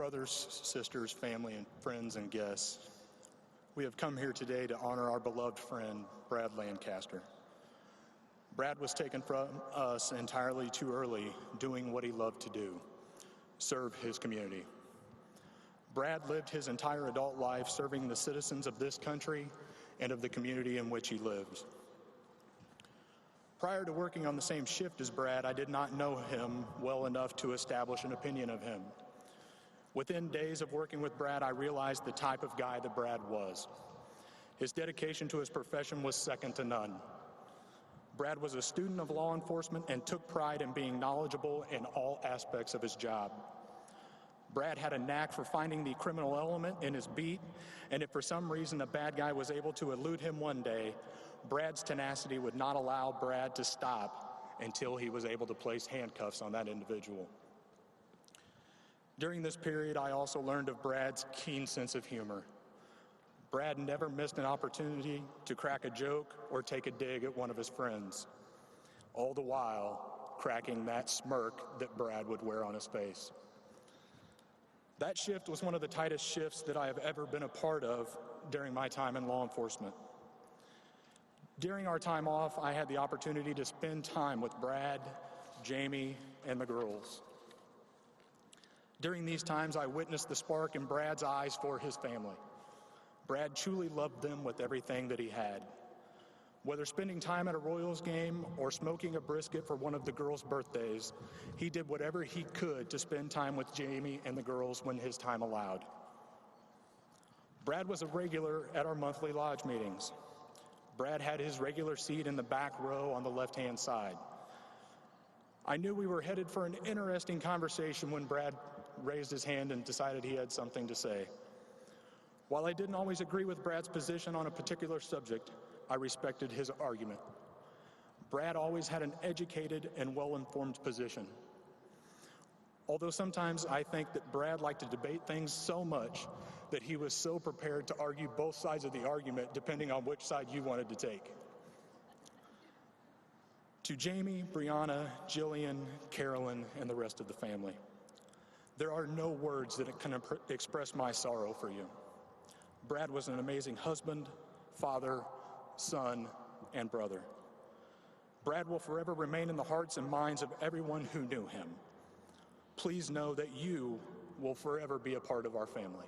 Brothers, sisters, family, and friends and guests, we have come here today to honor our beloved friend, Brad Lancaster. Brad was taken from us entirely too early, doing what he loved to do, serve his community. Brad lived his entire adult life serving the citizens of this country and of the community in which he lived. Prior to working on the same shift as Brad, I did not know him well enough to establish an opinion of him. Within days of working with Brad, I realized the type of guy that Brad was. His dedication to his profession was second to none. Brad was a student of law enforcement and took pride in being knowledgeable in all aspects of his job. Brad had a knack for finding the criminal element in his beat, and if for some reason a bad guy was able to elude him one day, Brad's tenacity would not allow Brad to stop until he was able to place handcuffs on that individual. During this period, I also learned of Brad's keen sense of humor. Brad never missed an opportunity to crack a joke or take a dig at one of his friends, all the while cracking that smirk that Brad would wear on his face. That shift was one of the tightest shifts that I have ever been a part of during my time in law enforcement. During our time off, I had the opportunity to spend time with Brad, Jamie, and the girls. During these times, I witnessed the spark in Brad's eyes for his family. Brad truly loved them with everything that he had. Whether spending time at a Royals game or smoking a brisket for one of the girls' birthdays, he did whatever he could to spend time with Jamie and the girls when his time allowed. Brad was a regular at our monthly lodge meetings. Brad had his regular seat in the back row on the left-hand side. I knew we were headed for an interesting conversation when Brad raised his hand and decided he had something to say. While I didn't always agree with Brad's position on a particular subject, I respected his argument. Brad always had an educated and well-informed position. Although sometimes I think that Brad liked to debate things so much that he was so prepared to argue both sides of the argument depending on which side you wanted to take. To Jamie, Brianna, Jillian, Carolyn, and the rest of the family, there are no words that can express my sorrow for you. Brad was an amazing husband, father, son, and brother. Brad will forever remain in the hearts and minds of everyone who knew him. Please know that you will forever be a part of our family.